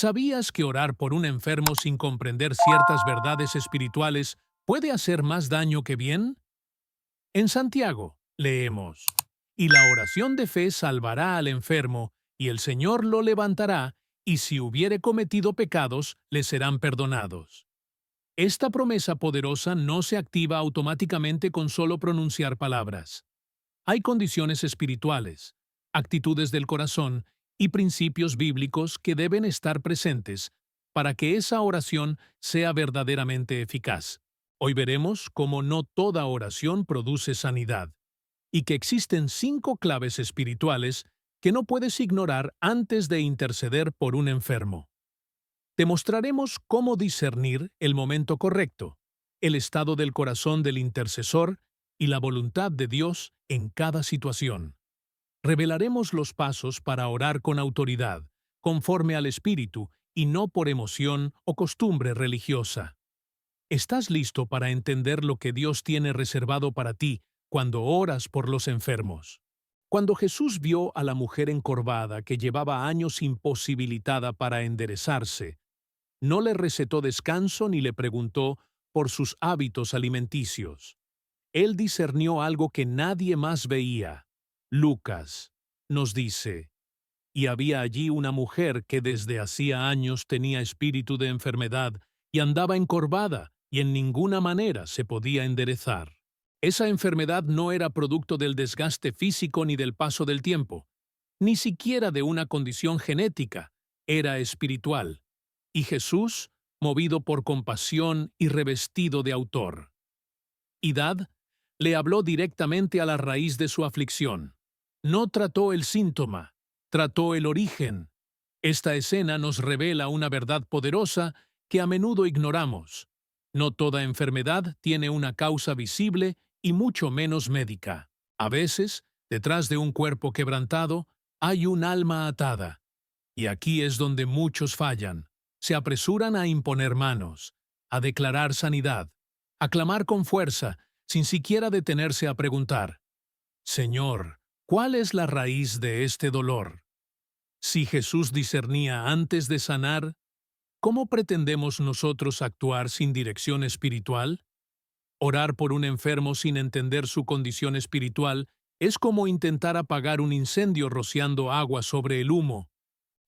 ¿Sabías que orar por un enfermo sin comprender ciertas verdades espirituales puede hacer más daño que bien? En Santiago, leemos, y la oración de fe salvará al enfermo, y el Señor lo levantará, y si hubiere cometido pecados, le serán perdonados. Esta promesa poderosa no se activa automáticamente con solo pronunciar palabras. Hay condiciones espirituales, actitudes del corazón y principios bíblicos que deben estar presentes para que esa oración sea verdaderamente eficaz. Hoy veremos cómo no toda oración produce sanidad y que existen 5 claves espirituales que no puedes ignorar antes de interceder por un enfermo. Te mostraremos cómo discernir el momento correcto, el estado del corazón del intercesor y la voluntad de Dios en cada situación. Revelaremos los pasos para orar con autoridad, conforme al Espíritu y no por emoción o costumbre religiosa. ¿Estás listo para entender lo que Dios tiene reservado para ti cuando oras por los enfermos? Cuando Jesús vio a la mujer encorvada que llevaba años imposibilitada para enderezarse, no le recetó descanso ni le preguntó por sus hábitos alimenticios. Él discernió algo que nadie más veía. Lucas nos dice, y había allí una mujer que desde hacía años tenía espíritu de enfermedad y andaba encorvada y en ninguna manera se podía enderezar. Esa enfermedad no era producto del desgaste físico ni del paso del tiempo, ni siquiera de una condición genética, era espiritual. Y Jesús, movido por compasión y revestido de autor, le habló directamente a la raíz de su aflicción. No trató el síntoma, trató el origen. Esta escena nos revela una verdad poderosa que a menudo ignoramos. No toda enfermedad tiene una causa visible y mucho menos médica. A veces, detrás de un cuerpo quebrantado, hay un alma atada. Y aquí es donde muchos fallan. Se apresuran a imponer manos, a declarar sanidad, a clamar con fuerza, sin siquiera detenerse a preguntar, Señor, ¿cuál es la raíz de este dolor? Si Jesús discernía antes de sanar, ¿cómo pretendemos nosotros actuar sin dirección espiritual? Orar por un enfermo sin entender su condición espiritual es como intentar apagar un incendio rociando agua sobre el humo.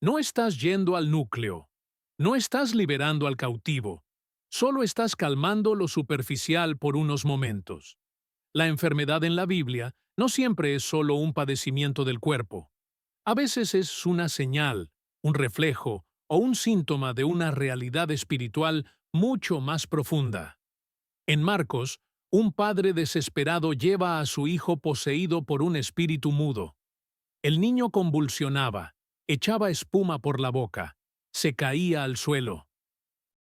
No estás yendo al núcleo, no estás liberando al cautivo, solo estás calmando lo superficial por unos momentos. La enfermedad en la Biblia no siempre es solo un padecimiento del cuerpo. A veces es una señal, un reflejo o un síntoma de una realidad espiritual mucho más profunda. En Marcos, un padre desesperado lleva a su hijo poseído por un espíritu mudo. El niño convulsionaba, echaba espuma por la boca, se caía al suelo.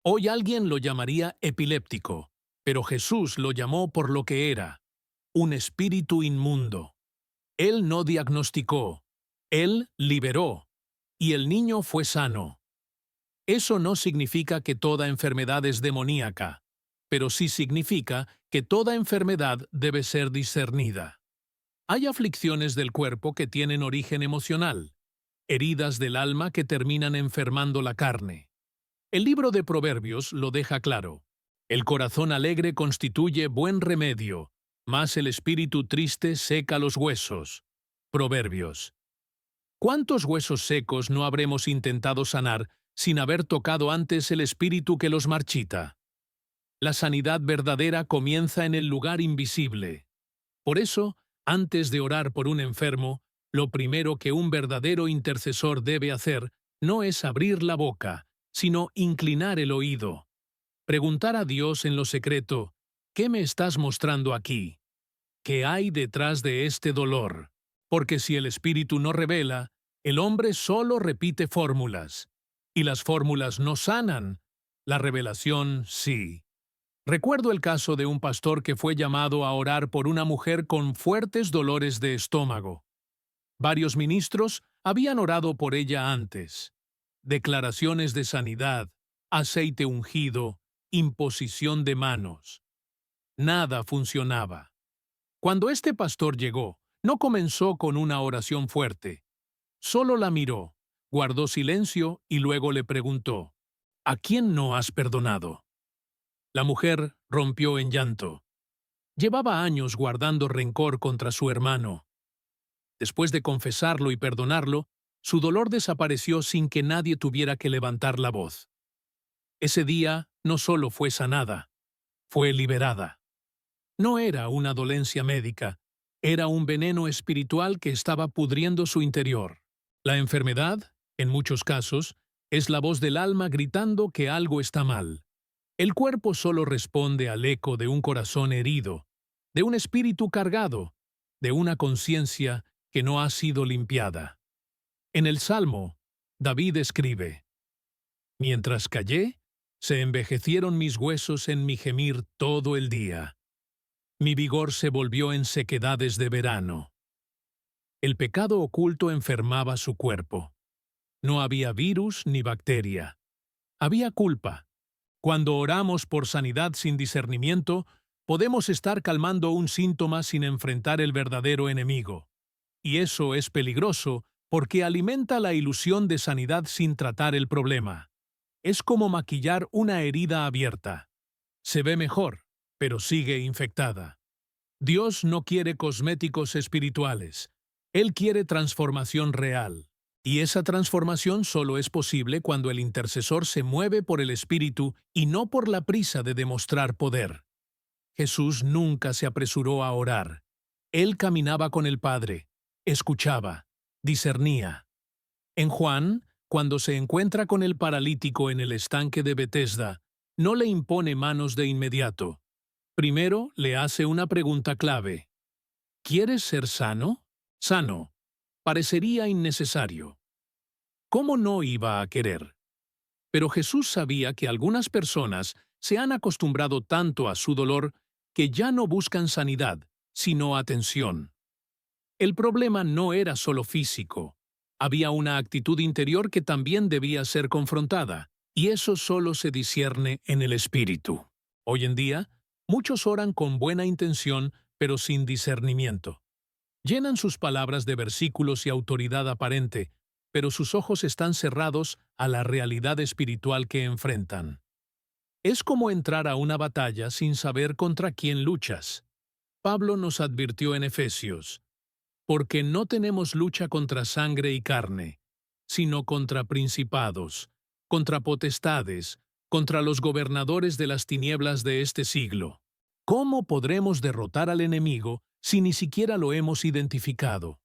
Hoy alguien lo llamaría epiléptico, pero Jesús lo llamó por lo que era, un espíritu inmundo. Él no diagnosticó, él liberó, y el niño fue sano. Eso no significa que toda enfermedad es demoníaca, pero sí significa que toda enfermedad debe ser discernida. Hay aflicciones del cuerpo que tienen origen emocional, heridas del alma que terminan enfermando la carne. El libro de Proverbios lo deja claro. El corazón alegre constituye buen remedio, mas el espíritu triste seca los huesos. Proverbios. ¿Cuántos huesos secos no habremos intentado sanar sin haber tocado antes el espíritu que los marchita? La sanidad verdadera comienza en el lugar invisible. Por eso, antes de orar por un enfermo, lo primero que un verdadero intercesor debe hacer no es abrir la boca, sino inclinar el oído. Preguntar a Dios en lo secreto, ¿qué me estás mostrando aquí? ¿Qué hay detrás de este dolor? Porque si el Espíritu no revela, el hombre solo repite fórmulas. Y las fórmulas no sanan, la revelación sí. Recuerdo el caso de un pastor que fue llamado a orar por una mujer con fuertes dolores de estómago. Varios ministros habían orado por ella antes. Declaraciones de sanidad, aceite ungido, imposición de manos. Nada funcionaba. Cuando este pastor llegó, no comenzó con una oración fuerte. Solo la miró, guardó silencio y luego le preguntó, ¿a quién no has perdonado? La mujer rompió en llanto. Llevaba años guardando rencor contra su hermano. Después de confesarlo y perdonarlo, su dolor desapareció sin que nadie tuviera que levantar la voz. Ese día no solo fue sanada, fue liberada. No era una dolencia médica, era un veneno espiritual que estaba pudriendo su interior. La enfermedad, en muchos casos, es la voz del alma gritando que algo está mal. El cuerpo solo responde al eco de un corazón herido, de un espíritu cargado, de una conciencia que no ha sido limpiada. En el Salmo, David escribe, «Mientras callé, se envejecieron mis huesos en mi gemir todo el día. Mi vigor se volvió en sequedades de verano». El pecado oculto enfermaba su cuerpo. No había virus ni bacteria. Había culpa. Cuando oramos por sanidad sin discernimiento, podemos estar calmando un síntoma sin enfrentar el verdadero enemigo. Y eso es peligroso porque alimenta la ilusión de sanidad sin tratar el problema. Es como maquillar una herida abierta. Se ve mejor, pero sigue infectada. Dios no quiere cosméticos espirituales. Él quiere transformación real. Y esa transformación solo es posible cuando el intercesor se mueve por el Espíritu y no por la prisa de demostrar poder. Jesús nunca se apresuró a orar. Él caminaba con el Padre, escuchaba, discernía. En Juan, cuando se encuentra con el paralítico en el estanque de Betesda, no le impone manos de inmediato. Primero le hace una pregunta clave. ¿Quieres ser sano? Sano. Parecería innecesario. ¿Cómo no iba a querer? Pero Jesús sabía que algunas personas se han acostumbrado tanto a su dolor que ya no buscan sanidad, sino atención. El problema no era solo físico. Había una actitud interior que también debía ser confrontada, y eso solo se discierne en el espíritu. Hoy en día, muchos oran con buena intención, pero sin discernimiento. Llenan sus palabras de versículos y autoridad aparente, pero sus ojos están cerrados a la realidad espiritual que enfrentan. Es como entrar a una batalla sin saber contra quién luchas. Pablo nos advirtió en Efesios, porque no tenemos lucha contra sangre y carne, sino contra principados, contra potestades, contra los gobernadores de las tinieblas de este siglo. ¿Cómo podremos derrotar al enemigo si ni siquiera lo hemos identificado?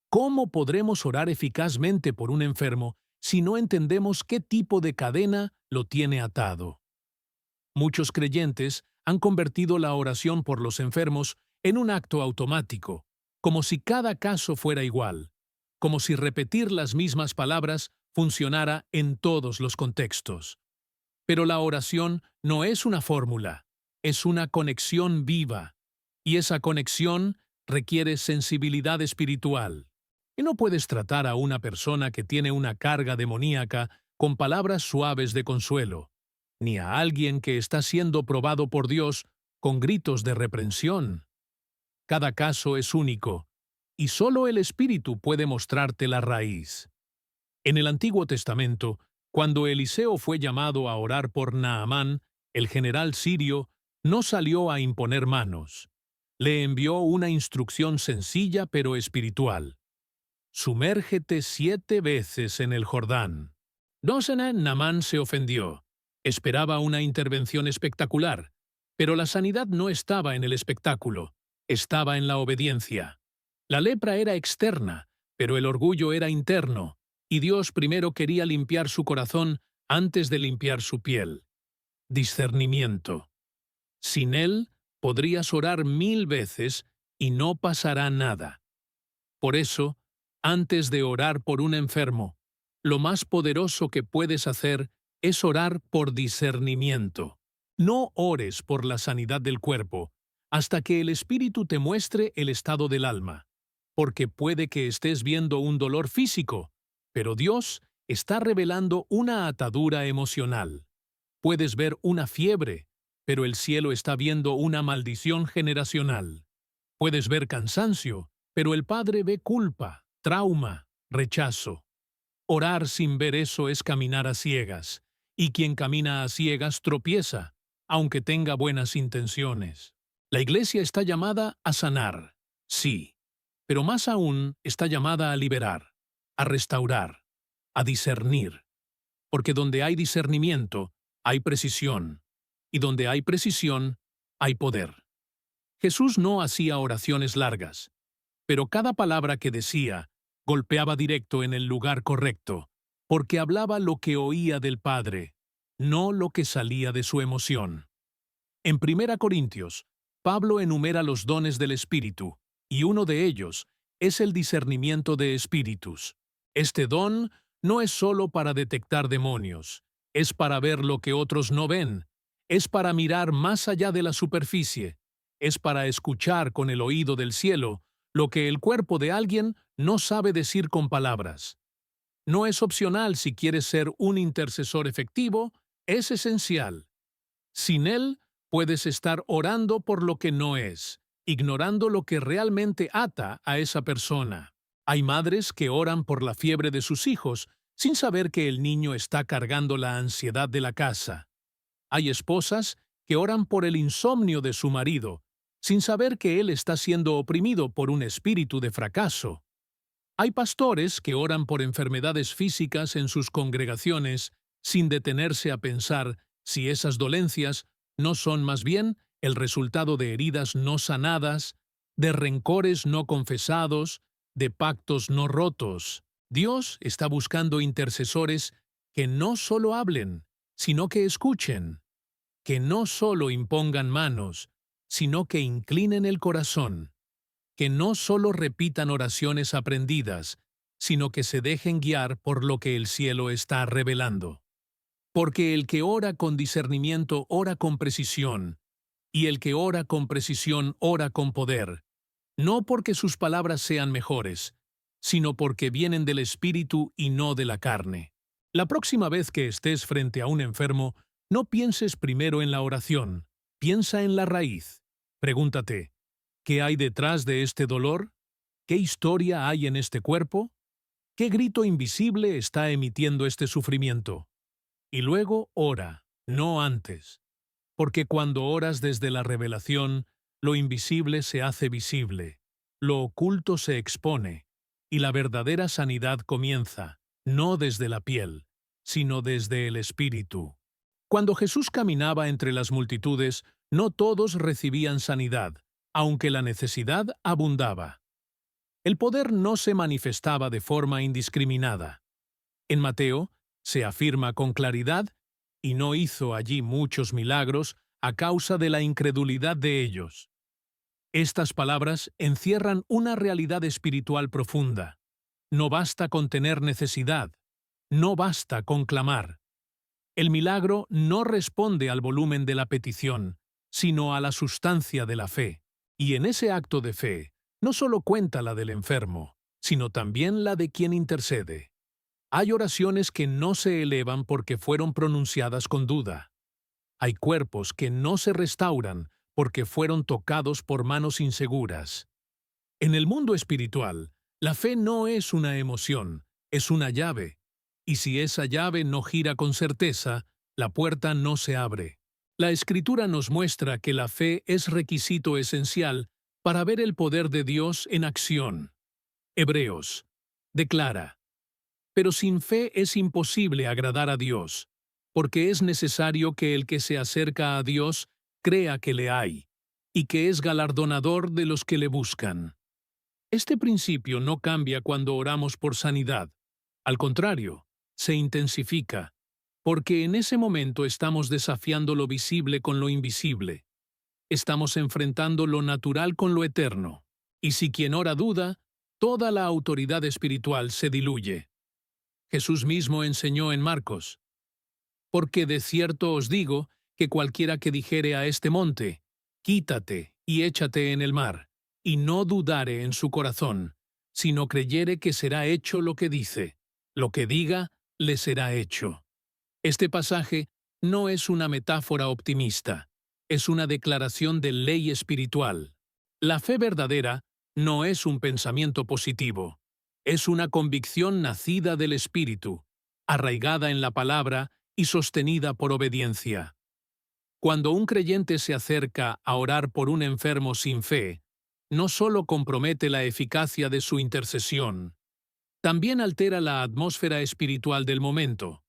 ¿Cómo podremos orar eficazmente por un enfermo si no entendemos qué tipo de cadena lo tiene atado? Muchos creyentes han convertido la oración por los enfermos en un acto automático, como si cada caso fuera igual, como si repetir las mismas palabras funcionara en todos los contextos. Pero la oración no es una fórmula, es una conexión viva, y esa conexión requiere sensibilidad espiritual. Y no puedes tratar a una persona que tiene una carga demoníaca con palabras suaves de consuelo, ni a alguien que está siendo probado por Dios con gritos de reprensión. Cada caso es único, y solo el Espíritu puede mostrarte la raíz. En el Antiguo Testamento, cuando Eliseo fue llamado a orar por Naamán, el general sirio, no salió a imponer manos. Le envió una instrucción sencilla pero espiritual. Sumérgete 7 veces en el Jordán. Naamán se ofendió. Esperaba una intervención espectacular, pero la sanidad no estaba en el espectáculo, estaba en la obediencia. La lepra era externa, pero el orgullo era interno, y Dios primero quería limpiar su corazón antes de limpiar su piel. Discernimiento. Sin él, podrías orar 1000 veces y no pasará nada. Por eso, antes de orar por un enfermo, lo más poderoso que puedes hacer es orar por discernimiento. No ores por la sanidad del cuerpo hasta que el Espíritu te muestre el estado del alma, porque puede que estés viendo un dolor físico, pero Dios está revelando una atadura emocional. Puedes ver una fiebre, pero el cielo está viendo una maldición generacional. Puedes ver cansancio, pero el Padre ve culpa, trauma, rechazo. Orar sin ver eso es caminar a ciegas, y quien camina a ciegas tropieza, aunque tenga buenas intenciones. La Iglesia está llamada a sanar, sí, pero más aún está llamada a liberar, a restaurar, a discernir, porque donde hay discernimiento, hay precisión, y donde hay precisión, hay poder. Jesús no hacía oraciones largas, pero cada palabra que decía golpeaba directo en el lugar correcto, porque hablaba lo que oía del Padre, no lo que salía de su emoción. En 1 Corintios, Pablo enumera los dones del Espíritu, y uno de ellos es el discernimiento de espíritus. Este don no es solo para detectar demonios, es para ver lo que otros no ven, es para mirar más allá de la superficie, es para escuchar con el oído del cielo lo que el cuerpo de alguien no sabe decir con palabras. No es opcional si quieres ser un intercesor efectivo, es esencial. Sin él, puedes estar orando por lo que no es, ignorando lo que realmente ata a esa persona. Hay madres que oran por la fiebre de sus hijos sin saber que el niño está cargando la ansiedad de la casa. Hay esposas que oran por el insomnio de su marido, sin saber que él está siendo oprimido por un espíritu de fracaso. Hay pastores que oran por enfermedades físicas en sus congregaciones sin detenerse a pensar si esas dolencias no son más bien el resultado de heridas no sanadas, de rencores no confesados, de pactos no rotos. Dios está buscando intercesores que no solo hablen, sino que escuchen, que no solo impongan manos, sino que inclinen el corazón, que no solo repitan oraciones aprendidas, sino que se dejen guiar por lo que el cielo está revelando. Porque el que ora con discernimiento ora con precisión, y el que ora con precisión ora con poder, no porque sus palabras sean mejores, sino porque vienen del Espíritu y no de la carne. La próxima vez que estés frente a un enfermo, no pienses primero en la oración, piensa en la raíz. Pregúntate, ¿qué hay detrás de este dolor? ¿Qué historia hay en este cuerpo? ¿Qué grito invisible está emitiendo este sufrimiento? Y luego ora, no antes. Porque cuando oras desde la revelación, lo invisible se hace visible, lo oculto se expone, y la verdadera sanidad comienza, no desde la piel, sino desde el espíritu. Cuando Jesús caminaba entre las multitudes, no todos recibían sanidad, aunque la necesidad abundaba. El poder no se manifestaba de forma indiscriminada. En Mateo, se afirma con claridad, y no hizo allí muchos milagros a causa de la incredulidad de ellos. Estas palabras encierran una realidad espiritual profunda. No basta con tener necesidad, no basta con clamar. El milagro no responde al volumen de la petición, sino a la sustancia de la fe. Y en ese acto de fe, no solo cuenta la del enfermo, sino también la de quien intercede. Hay oraciones que no se elevan porque fueron pronunciadas con duda. Hay cuerpos que no se restauran porque fueron tocados por manos inseguras. En el mundo espiritual, la fe no es una emoción, es una llave. Y si esa llave no gira con certeza, la puerta no se abre. La Escritura nos muestra que la fe es requisito esencial para ver el poder de Dios en acción. Hebreos declara: pero sin fe es imposible agradar a Dios, porque es necesario que el que se acerca a Dios crea que le hay, y que es galardonador de los que le buscan. Este principio no cambia cuando oramos por sanidad. Al contrario, se intensifica, porque en ese momento estamos desafiando lo visible con lo invisible. Estamos enfrentando lo natural con lo eterno. Y si quien ora duda, toda la autoridad espiritual se diluye. Jesús mismo enseñó en Marcos: porque de cierto os digo que cualquiera que dijere a este monte, quítate y échate en el mar, y no dudare en su corazón, sino creyere que será hecho lo que dice, lo que diga, le será hecho. Este pasaje no es una metáfora optimista, es una declaración de ley espiritual. La fe verdadera no es un pensamiento positivo, Es una convicción nacida del Espíritu, arraigada en la palabra y sostenida por obediencia. Cuando un creyente se acerca a orar por un enfermo sin fe, no solo compromete la eficacia de su intercesión, también altera la atmósfera espiritual del momento,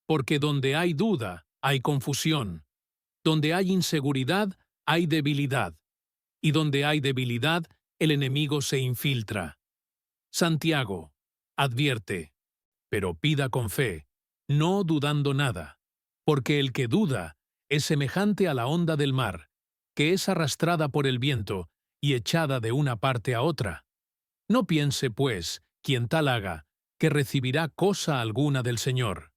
porque donde hay duda, hay confusión, donde hay inseguridad, hay debilidad, y donde hay debilidad, el enemigo se infiltra. Santiago advierte, pero pida con fe, no dudando nada, porque el que duda es semejante a la onda del mar, que es arrastrada por el viento y echada de una parte a otra. No piense, pues, quien tal haga, que recibirá cosa alguna del Señor.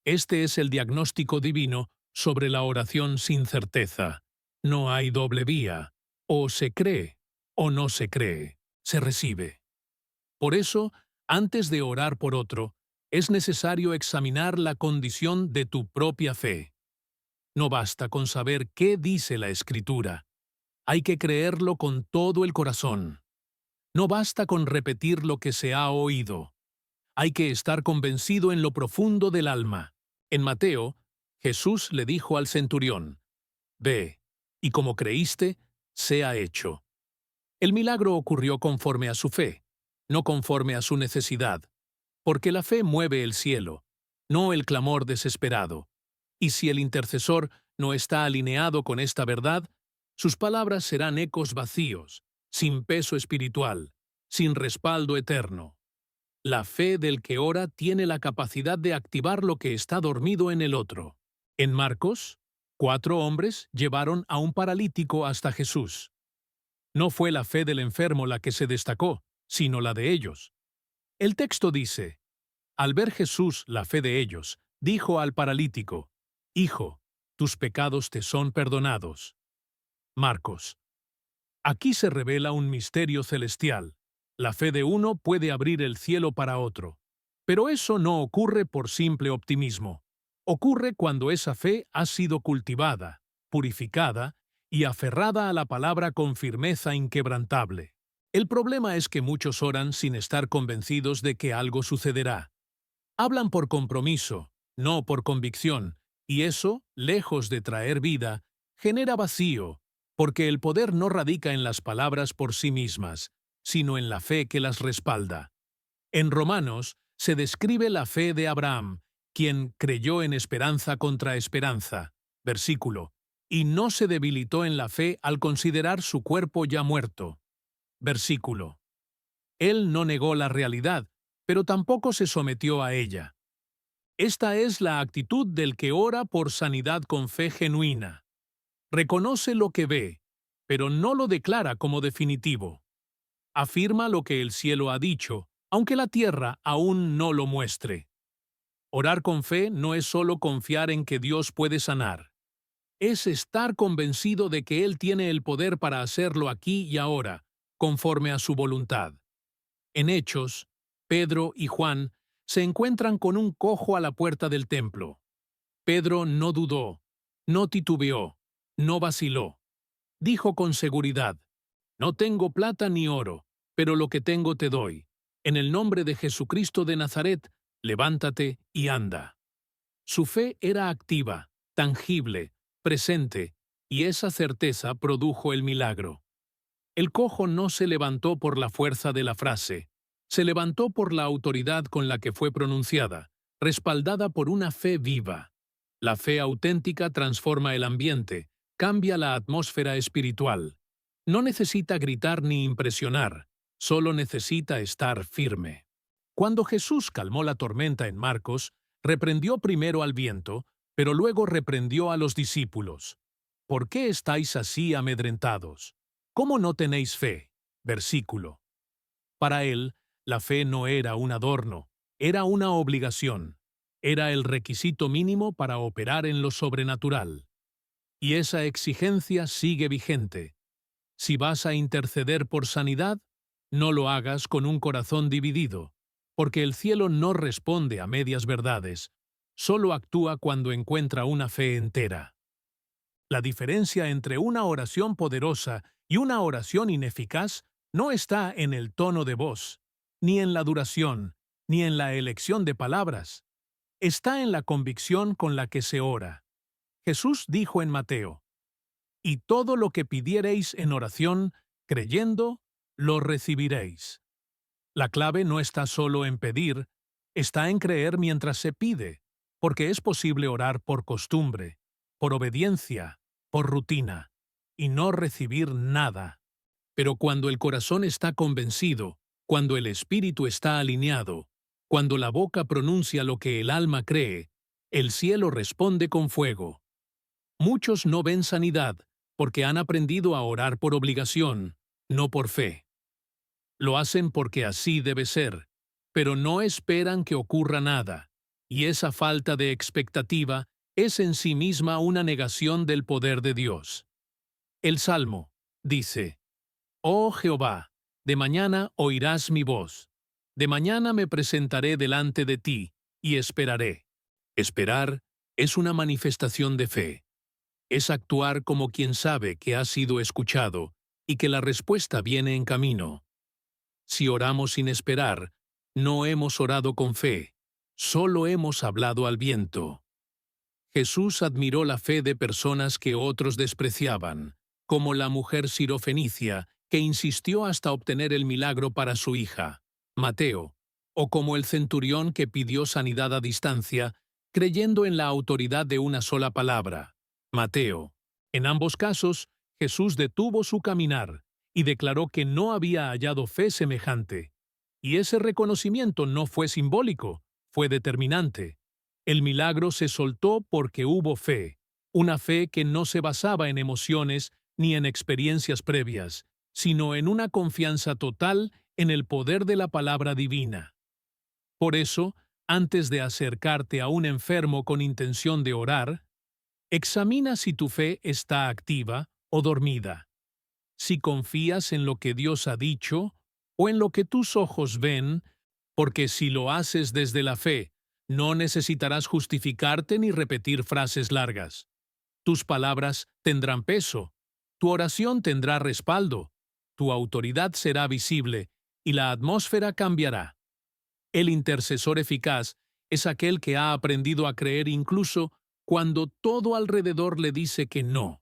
Este es el diagnóstico divino sobre la oración sin certeza. No hay doble vía. O se cree, o no se cree. Se recibe. Por eso, antes de orar por otro, es necesario examinar la condición de tu propia fe. No basta con saber qué dice la Escritura. Hay que creerlo con todo el corazón. No basta con repetir lo que se ha oído. Hay que estar convencido en lo profundo del alma. En Mateo, Jesús le dijo al centurión, «Ve, y como creíste, sea hecho». El milagro ocurrió conforme a su fe, no conforme a su necesidad, porque la fe mueve el cielo, no el clamor desesperado. Y si el intercesor no está alineado con esta verdad, sus palabras serán ecos vacíos, sin peso espiritual, sin respaldo eterno. La fe del que ora tiene la capacidad de activar lo que está dormido en el otro. En Marcos, 4 hombres llevaron a un paralítico hasta Jesús. No fue la fe del enfermo la que se destacó, sino la de ellos. El texto dice, al ver Jesús la fe de ellos, dijo al paralítico, «Hijo, tus pecados te son perdonados». Marcos. Aquí se revela un misterio celestial. La fe de uno puede abrir el cielo para otro. Pero eso no ocurre por simple optimismo. Ocurre cuando esa fe ha sido cultivada, purificada y aferrada a la palabra con firmeza inquebrantable. El problema es que muchos oran sin estar convencidos de que algo sucederá. Hablan por compromiso, no por convicción, y eso, lejos de traer vida, genera vacío, porque el poder no radica en las palabras por sí mismas, sino en la fe que las respalda. En Romanos se describe la fe de Abraham, quien creyó en esperanza contra esperanza, versículo, y no se debilitó en la fe al considerar su cuerpo ya muerto. Versículo. Él no negó la realidad, pero tampoco se sometió a ella. Esta es la actitud del que ora por sanidad con fe genuina. Reconoce lo que ve, pero no lo declara como definitivo. Afirma lo que el cielo ha dicho, aunque la tierra aún no lo muestre. Orar con fe no es solo confiar en que Dios puede sanar. Es estar convencido de que Él tiene el poder para hacerlo aquí y ahora, conforme a su voluntad. En Hechos, Pedro y Juan se encuentran con un cojo a la puerta del templo. Pedro no dudó, no titubeó, no vaciló. Dijo con seguridad, «No tengo plata ni oro, pero lo que tengo te doy. En el nombre de Jesucristo de Nazaret, levántate y anda». Su fe era activa, tangible, presente, y esa certeza produjo el milagro. El cojo no se levantó por la fuerza de la frase, se levantó por la autoridad con la que fue pronunciada, respaldada por una fe viva. La fe auténtica transforma el ambiente, cambia la atmósfera espiritual. No necesita gritar ni impresionar, solo necesita estar firme. Cuando Jesús calmó la tormenta en Marcos, reprendió primero al viento, pero luego reprendió a los discípulos. ¿Por qué estáis así amedrentados? ¿Cómo no tenéis fe? Versículo. Para él, la fe no era un adorno, era una obligación. Era el requisito mínimo para operar en lo sobrenatural. Y esa exigencia sigue vigente. Si vas a interceder por sanidad, no lo hagas con un corazón dividido, porque el cielo no responde a medias verdades, solo actúa cuando encuentra una fe entera. La diferencia entre una oración poderosa y una oración ineficaz no está en el tono de voz, ni en la duración, ni en la elección de palabras. Está en la convicción con la que se ora. Jesús dijo en Mateo: «Y todo lo que pidiereis en oración, creyendo, lo recibiréis». La clave no está solo en pedir, está en creer mientras se pide, porque es posible orar por costumbre, por obediencia, por rutina, y no recibir nada. Pero cuando el corazón está convencido, cuando el espíritu está alineado, cuando la boca pronuncia lo que el alma cree, el cielo responde con fuego. Muchos no ven sanidad porque han aprendido a orar por obligación, no por fe. Lo hacen porque así debe ser, pero no esperan que ocurra nada, y esa falta de expectativa es en sí misma una negación del poder de Dios. El Salmo dice: «Oh Jehová, de mañana oirás mi voz. De mañana me presentaré delante de ti, y esperaré». Esperar es una manifestación de fe. Es actuar como quien sabe que ha sido escuchado y que la respuesta viene en camino. Si oramos sin esperar, no hemos orado con fe, solo hemos hablado al viento. Jesús admiró la fe de personas que otros despreciaban, como la mujer sirofenicia, que insistió hasta obtener el milagro para su hija, Mateo, o como el centurión que pidió sanidad a distancia, creyendo en la autoridad de una sola palabra, Mateo. En ambos casos, Jesús detuvo su caminar y declaró que no había hallado fe semejante. Y ese reconocimiento no fue simbólico, fue determinante. El milagro se soltó porque hubo fe, una fe que no se basaba en emociones ni en experiencias previas, sino en una confianza total en el poder de la palabra divina. Por eso, antes de acercarte a un enfermo con intención de orar, examina si tu fe está activa o dormida. Si confías en lo que Dios ha dicho o en lo que tus ojos ven, porque si lo haces desde la fe, no necesitarás justificarte ni repetir frases largas. Tus palabras tendrán peso, tu oración tendrá respaldo, tu autoridad será visible y la atmósfera cambiará. El intercesor eficaz es aquel que ha aprendido a creer incluso cuando todo alrededor le dice que no,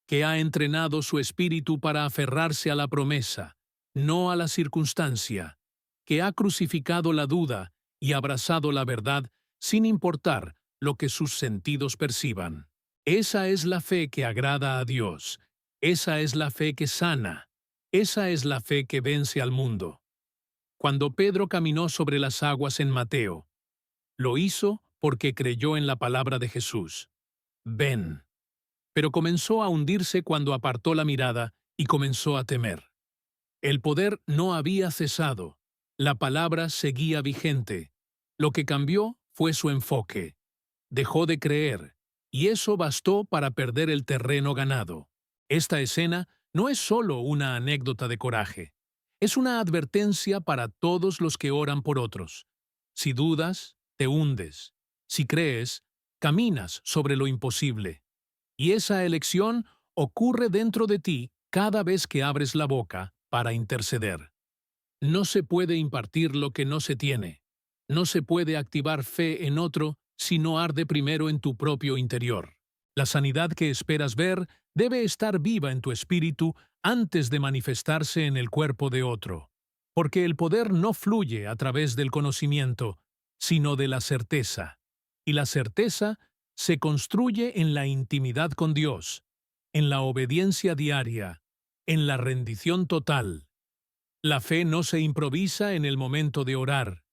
que ha entrenado su espíritu para aferrarse a la promesa, no a la circunstancia, que ha crucificado la duda y abrazado la verdad sin importar lo que sus sentidos perciban. Esa es la fe que agrada a Dios, esa es la fe que sana, esa es la fe que vence al mundo. Cuando Pedro caminó sobre las aguas en Mateo, lo hizo porque creyó en la palabra de Jesús. Ven. Pero comenzó a hundirse cuando apartó la mirada y comenzó a temer. El poder no había cesado, la palabra seguía vigente. Lo que cambió fue su enfoque. Dejó de creer, y eso bastó para perder el terreno ganado. Esta escena no es solo una anécdota de coraje, es una advertencia para todos los que oran por otros. Si dudas, te hundes. Si crees, caminas sobre lo imposible. Y esa elección ocurre dentro de ti cada vez que abres la boca para interceder. No se puede impartir lo que no se tiene. No se puede activar fe en otro si no arde primero en tu propio interior. La sanidad que esperas ver debe estar viva en tu espíritu antes de manifestarse en el cuerpo de otro. Porque el poder no fluye a través del conocimiento, sino de la certeza. Y la certeza se construye en la intimidad con Dios, en la obediencia diaria, en la rendición total. La fe no se improvisa en el momento de orar.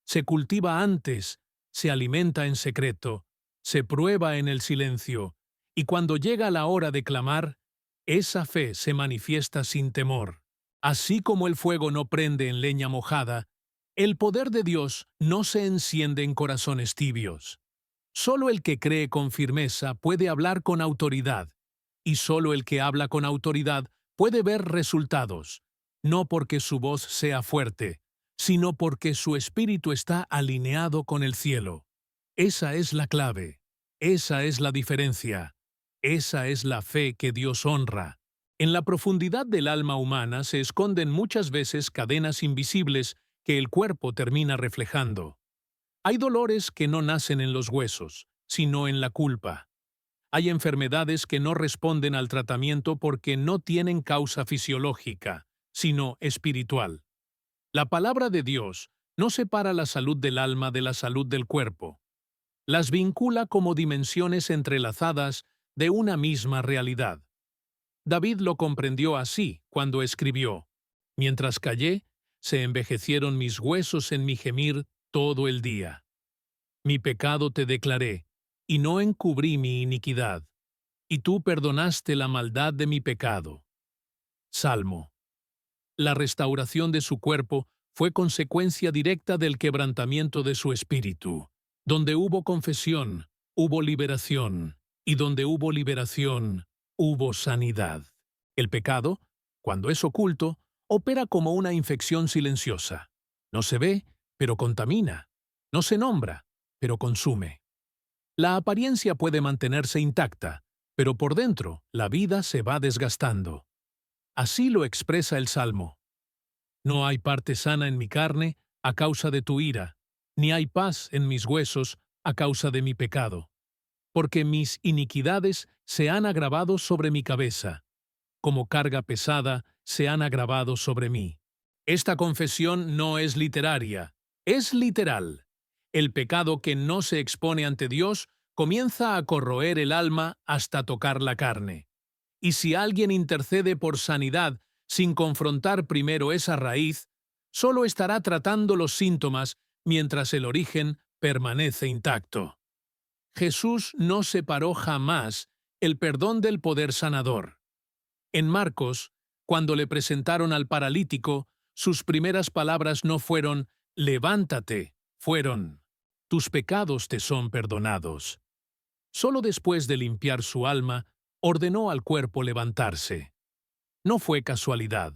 Se cultiva antes, se alimenta en secreto, se prueba en el silencio, y cuando llega la hora de clamar, esa fe se manifiesta sin temor. Así como el fuego no prende en leña mojada, el poder de Dios no se enciende en corazones tibios. Solo el que cree con firmeza puede hablar con autoridad, y solo el que habla con autoridad puede ver resultados, no porque su voz sea fuerte, sino porque su espíritu está alineado con el cielo. Esa es la clave, esa es la diferencia, esa es la fe que Dios honra. En la profundidad del alma humana se esconden muchas veces cadenas invisibles que el cuerpo termina reflejando. Hay dolores que no nacen en los huesos, sino en la culpa. Hay enfermedades que no responden al tratamiento porque no tienen causa fisiológica, sino espiritual. La palabra de Dios no separa la salud del alma de la salud del cuerpo. Las vincula como dimensiones entrelazadas de una misma realidad. David lo comprendió así cuando escribió: «Mientras callé, se envejecieron mis huesos en mi gemir todo el día. Mi pecado te declaré, y no encubrí mi iniquidad, y tú perdonaste la maldad de mi pecado». Salmo. La restauración de su cuerpo fue consecuencia directa del quebrantamiento de su espíritu. Donde hubo confesión, hubo liberación, y donde hubo liberación, hubo sanidad. El pecado, cuando es oculto, opera como una infección silenciosa. No se ve, pero contamina. No se nombra, pero consume. La apariencia puede mantenerse intacta, pero por dentro la vida se va desgastando. Así lo expresa el Salmo. No hay parte sana en mi carne a causa de tu ira, ni hay paz en mis huesos a causa de mi pecado. Porque mis iniquidades se han agravado sobre mi cabeza, como carga pesada se han agravado sobre mí. Esta confesión no es literaria, es literal. El pecado que no se expone ante Dios comienza a corroer el alma hasta tocar la carne. Y si alguien intercede por sanidad sin confrontar primero esa raíz, solo estará tratando los síntomas mientras el origen permanece intacto. Jesús no separó jamás el perdón del poder sanador. En Marcos, cuando le presentaron al paralítico, sus primeras palabras no fueron «levántate», fueron «tus pecados te son perdonados». Solo después de limpiar su alma, ordenó al cuerpo levantarse. No fue casualidad,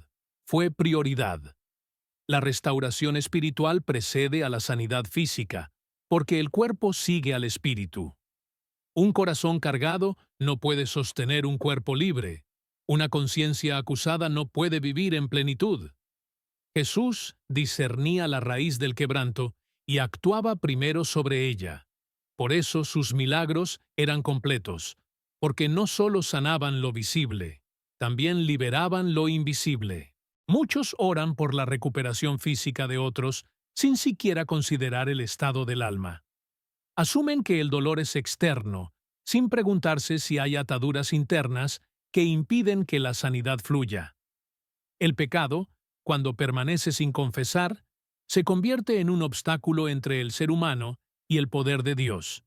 fue prioridad. La restauración espiritual precede a la sanidad física, porque el cuerpo sigue al espíritu. Un corazón cargado no puede sostener un cuerpo libre. Una conciencia acusada no puede vivir en plenitud. Jesús discernía la raíz del quebranto y actuaba primero sobre ella. Por eso sus milagros eran completos, porque no solo sanaban lo visible, también liberaban lo invisible. Muchos oran por la recuperación física de otros sin siquiera considerar el estado del alma. Asumen que el dolor es externo, sin preguntarse si hay ataduras internas que impiden que la sanidad fluya. El pecado, cuando permanece sin confesar, se convierte en un obstáculo entre el ser humano y el poder de Dios.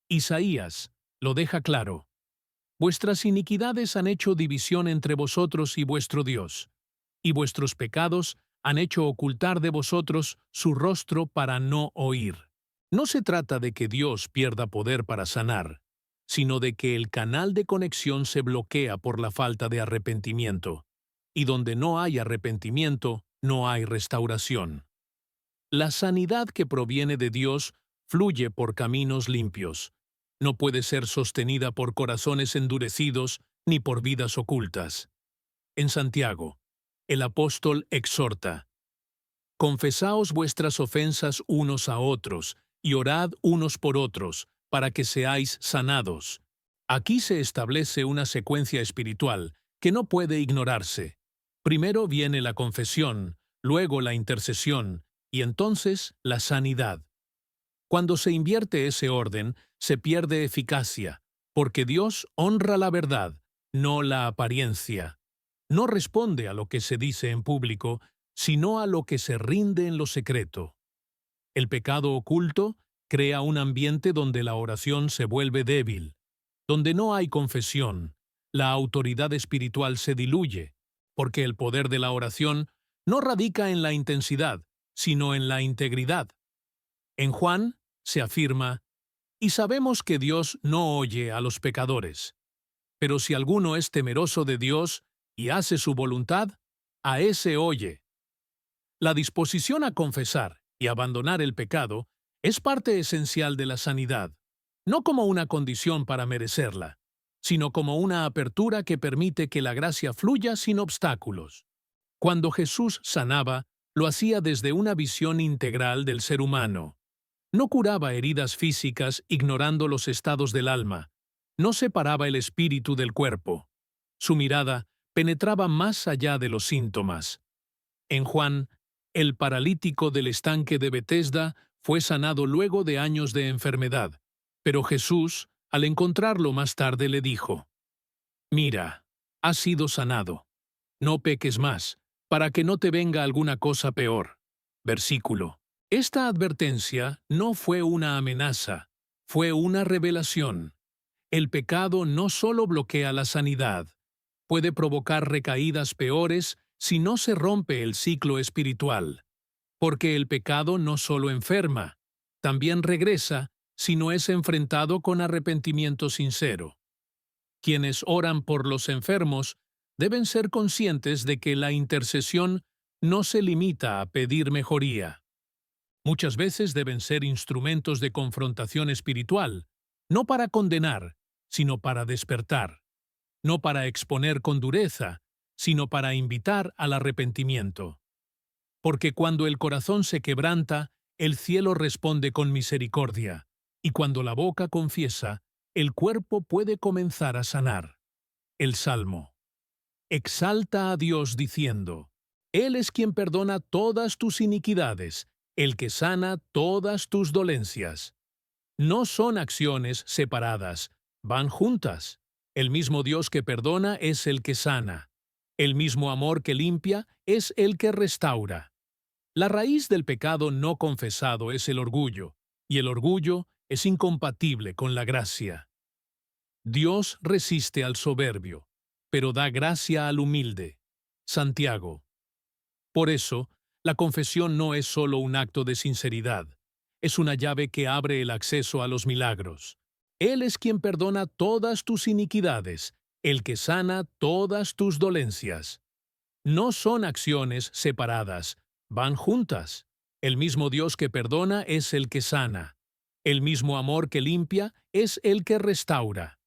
Isaías lo deja claro: «Vuestras iniquidades han hecho división entre vosotros y vuestro Dios, y vuestros pecados han hecho ocultar de vosotros su rostro para no oír». No se trata de que Dios pierda poder para sanar, sino de que el canal de conexión se bloquea por la falta de arrepentimiento, y donde no hay arrepentimiento, no hay restauración. La sanidad que proviene de Dios fluye por caminos limpios. No puede ser sostenida por corazones endurecidos ni por vidas ocultas. En Santiago, el apóstol exhorta: «Confesaos vuestras ofensas unos a otros, y orad unos por otros, para que seáis sanados». Aquí se establece una secuencia espiritual que no puede ignorarse. Primero viene la confesión, luego la intercesión, y entonces la sanidad. Cuando se invierte ese orden, se pierde eficacia, porque Dios honra la verdad, no la apariencia. No responde a lo que se dice en público, sino a lo que se rinde en lo secreto. El pecado oculto crea un ambiente donde la oración se vuelve débil. Donde no hay confesión, la autoridad espiritual se diluye, porque el poder de la oración no radica en la intensidad, sino en la integridad. En Juan se afirma: «Y sabemos que Dios no oye a los pecadores. Pero si alguno es temeroso de Dios y hace su voluntad, a ese oye». La disposición a confesar y abandonar el pecado es parte esencial de la sanidad, no como una condición para merecerla, sino como una apertura que permite que la gracia fluya sin obstáculos. Cuando Jesús sanaba, Lo hacía desde una visión integral del ser humano. No curaba heridas físicas ignorando los estados del alma. No separaba el espíritu del cuerpo. Su mirada penetraba más allá de los síntomas. En Juan, el paralítico del estanque de Betesda fue sanado luego de años de enfermedad, pero Jesús, al encontrarlo más tarde, le dijo: «Mira, has sido sanado. No peques más, para que no te venga alguna cosa peor». Versículo. Esta advertencia no fue una amenaza, fue una revelación. El pecado no solo bloquea la sanidad, puede provocar recaídas peores si no se rompe el ciclo espiritual. Porque el pecado no solo enferma, también regresa si no es enfrentado con arrepentimiento sincero. Quienes oran por los enfermos deben ser conscientes de que la intercesión no se limita a pedir mejoría. Muchas veces deben ser instrumentos de confrontación espiritual, no para condenar, sino para despertar, no para exponer con dureza, sino para invitar al arrepentimiento. Porque cuando el corazón se quebranta, el cielo responde con misericordia, y cuando la boca confiesa, el cuerpo puede comenzar a sanar. El Salmo. Exalta a Dios diciendo: Él es quien perdona todas tus iniquidades, el que sana todas tus dolencias. No son acciones separadas, van juntas. El mismo Dios que perdona es el que sana. El mismo amor que limpia es el que restaura. La raíz del pecado no confesado es el orgullo, y el orgullo es incompatible con la gracia. Dios resiste al soberbio, pero da gracia al humilde. Santiago. Por eso, la confesión no es solo un acto de sinceridad, es una llave que abre el acceso a los milagros. Él es quien perdona todas tus iniquidades, el que sana todas tus dolencias. No son acciones separadas, van juntas. El mismo Dios que perdona es el que sana. El mismo amor que limpia es el que restaura.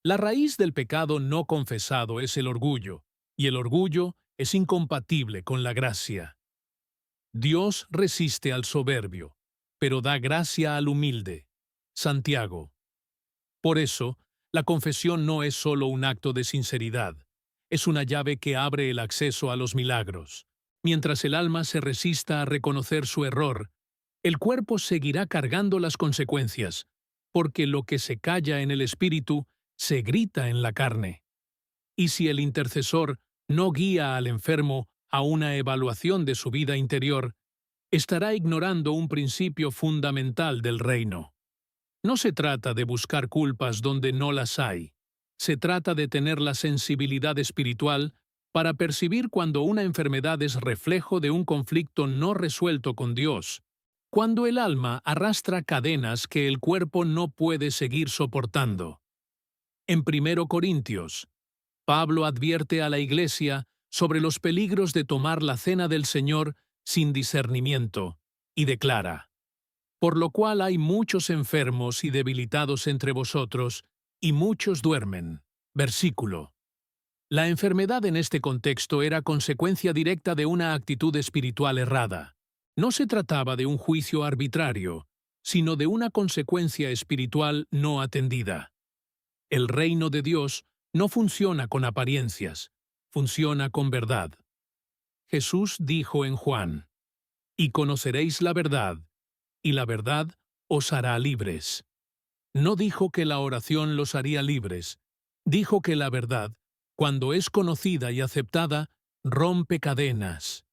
La raíz del pecado no confesado es el orgullo, y el orgullo es incompatible con la gracia. Dios resiste al soberbio, pero da gracia al humilde. Santiago. Por eso, la confesión no es solo un acto de sinceridad, es una llave que abre el acceso a los milagros. Mientras el alma se resista a reconocer su error, el cuerpo seguirá cargando las consecuencias, porque lo que se calla en el espíritu se grita en la carne. Y si el intercesor no guía al enfermo a una evaluación de su vida interior, estará ignorando un principio fundamental del reino. No se trata de buscar culpas donde no las hay. Se trata de tener la sensibilidad espiritual para percibir cuando una enfermedad es reflejo de un conflicto no resuelto con Dios, cuando el alma arrastra cadenas que el cuerpo no puede seguir soportando. En 1 Corintios, Pablo advierte a la Iglesia sobre los peligros de tomar la cena del Señor sin discernimiento, y declara: «Por lo cual hay muchos enfermos y debilitados entre vosotros, y muchos duermen». Versículo. La enfermedad en este contexto era consecuencia directa de una actitud espiritual errada. No se trataba de un juicio arbitrario, sino de una consecuencia espiritual no atendida. El reino de Dios no funciona con apariencias, funciona con verdad. Jesús dijo en Juan: «Y conoceréis la verdad, y la verdad os hará libres». No dijo que la oración los haría libres, dijo que la verdad, cuando es conocida y aceptada, rompe cadenas.